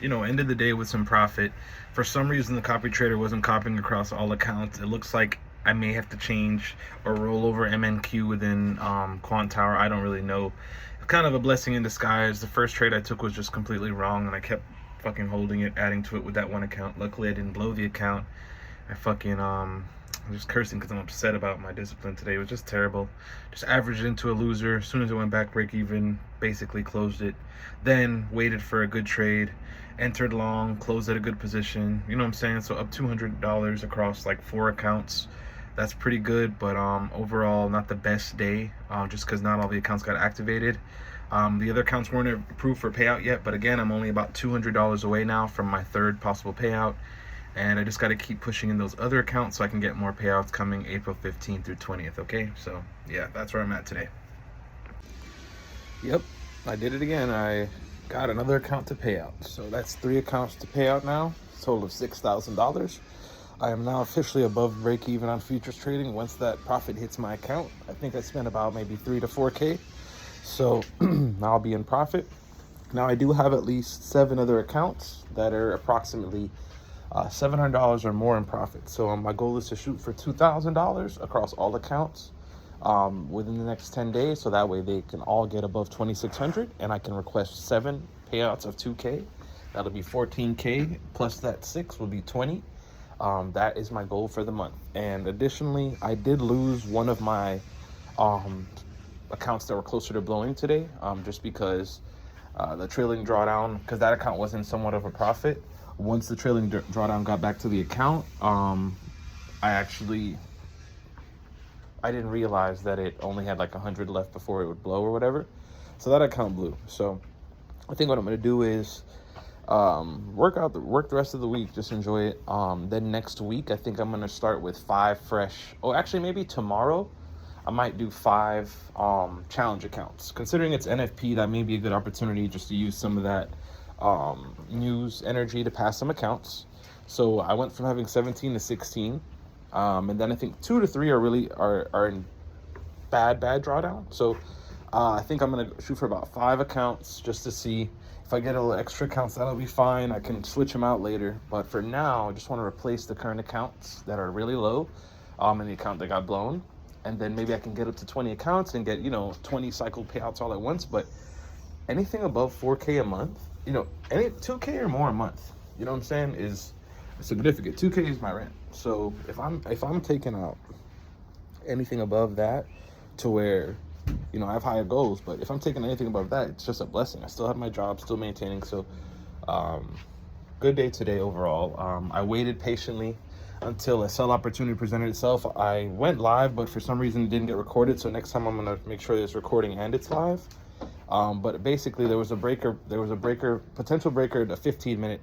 ended the day with some profit. For some reason, the copy trader wasn't copying across all accounts. It looks like I may have to change or roll over MNQ within Quant Tower. I don't really know. It's kind of a blessing in disguise. The first trade I took was just completely wrong, and I kept fucking holding it, adding to it with that one account. Luckily, I didn't blow the account. I'm just cursing because I'm upset about my discipline today. It was just terrible. Just averaged into a loser. As soon as it went back break even, basically closed it. Then waited for a good trade, entered long, closed at a good position. You know what I'm saying? So up $200 across like 4 accounts. That's pretty good, but overall not the best day, just because not all the accounts got activated. The other accounts weren't approved for payout yet, but again, I'm only about $200 away now from my third possible payout. And I just got to keep pushing in those other accounts so I can get more payouts coming April 15th through 20th, okay? So, yeah, that's where I'm at today. Yep, I did it again. I got another account to pay out. So that's 3 accounts to pay out now, total of $6,000. I am now officially above break even on futures trading once that profit hits my account. I think I spent about maybe 3 to 4K. So now I'll be in profit. Now I do have at least 7 other accounts that are approximately $700 or more in profit. So my goal is to shoot for $2,000 across all accounts within the next 10 days. So that way they can all get above 2,600 and I can request 7 payouts of 2K. That'll be 14K plus that 6 will be 20. That is my goal for the month. And additionally, I did lose one of my accounts that were closer to blowing today, just because the trailing drawdown, because that account was in somewhat of a profit. Once the trailing drawdown got back to the account, I didn't realize that it only had like 100 left before it would blow or whatever. So that account blew. So I think what I'm gonna do is work the rest of the week, just enjoy it. Then next week, I think I'm gonna start with 5 fresh. Oh, actually, maybe tomorrow I might do 5 challenge accounts. Considering it's NFP, that may be a good opportunity just to use some of that news energy to pass some accounts. So I went from having 17 to 16, and then I think 2 to 3 are in bad drawdown. So I think I'm gonna shoot for about 5 accounts just to see if I get a little extra accounts. That'll be fine. I can switch them out later, but for now I just want to replace the current accounts that are really low in the account that got blown, and then maybe I can get up to 20 accounts and get 20 cycle payouts all at once. But anything above 4K a month, any 2K or more a month, you know what I'm saying, is significant. 2K is my rent. So if I'm taking out anything above that, to where I have higher goals, but if I'm taking anything above that, it's just a blessing. I still have my job, still maintaining. So good day today overall. I waited patiently until a sell opportunity presented itself. I went live, but for some reason it didn't get recorded. So next time I'm gonna make sure it's recording and it's live. But basically there was a potential breaker, a 15-minute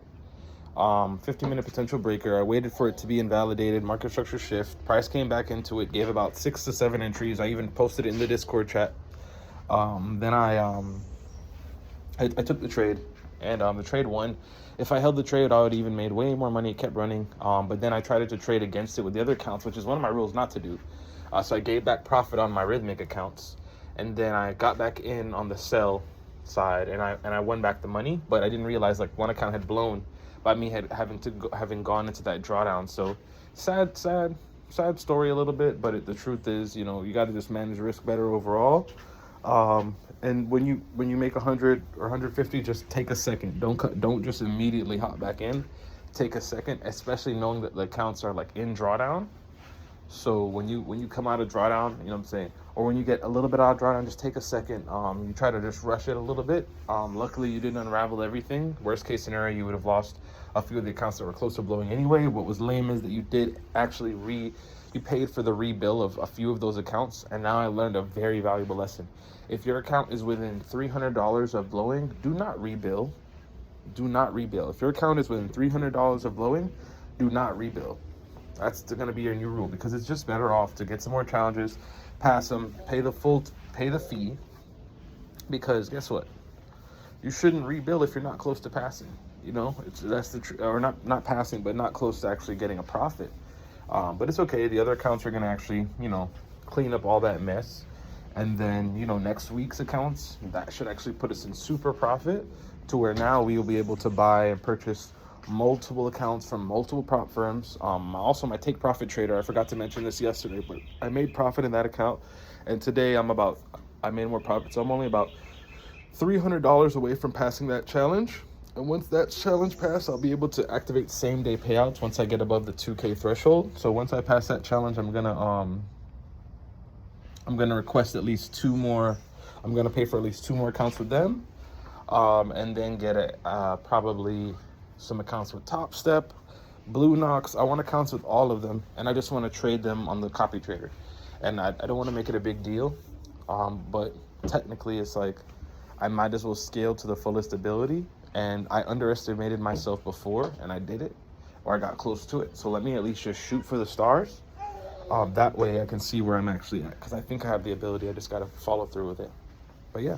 potential breaker. I waited for it to be invalidated, market structure shift, price came back into it, gave about 6 to 7 entries. I even posted it in the Discord chat. Then I took the trade, and the trade won. If I held the trade, I would have even made way more money. It kept running, but then I tried to trade against it with the other accounts, which is one of my rules not to do. So I gave back profit on my Rhythmic accounts, and then I got back in on the sell side, and I won back the money. But I didn't realize like one account had blown by me having gone into that drawdown. So sad story a little bit, but the truth is, you got to just manage risk better overall. And when you make 100 or 150, just take a second. Don't just immediately hop back in. Take a second, especially knowing that the accounts are like in drawdown. So when you come out of drawdown, you know what I'm saying, or when you get a little bit out of drawdown, just take a second. You try to just rush it a little bit. Luckily, you didn't unravel everything. Worst case scenario, you would have lost a few of the accounts that were close to blowing anyway. What was lame is that you did actually you paid for the rebill of a few of those accounts, and now I learned a very valuable lesson. If your account is within $300 of blowing, do not rebill. Do not rebill. If your account is within $300 of blowing, do not rebill. That's going to be your new rule, because it's just better off to get some more challenges, pass them, pay the fee, because guess what? You shouldn't rebill if you're not close to passing. Or not passing, but not close to actually getting a profit. But it's okay. The other accounts are going to actually, clean up all that mess. And then, you know, next week's accounts, that should actually put us in super profit to where now we will be able to buy and purchase multiple accounts from multiple prop firms. Also my Take Profit Trader, I forgot to mention this yesterday, but I made profit in that account. And today I made more profit. So I'm only about $300 away from passing that challenge. And once that challenge passes, I'll be able to activate same day payouts once I get above the 2K threshold. So once I pass that challenge, I'm gonna request at least 2 more. I'm gonna pay for at least 2 more accounts with them, and then get probably some accounts with Top Step, Blue Knox. I want accounts with all of them, and I just want to trade them on the copy trader. And I don't want to make it a big deal, but technically it's like I might as well scale to the fullest ability. And I underestimated myself before, and I did it, or I got close to it. So let me at least just shoot for the stars. That way I can see where I'm actually at, because I think I have the ability. I just got to follow through with it. But yeah.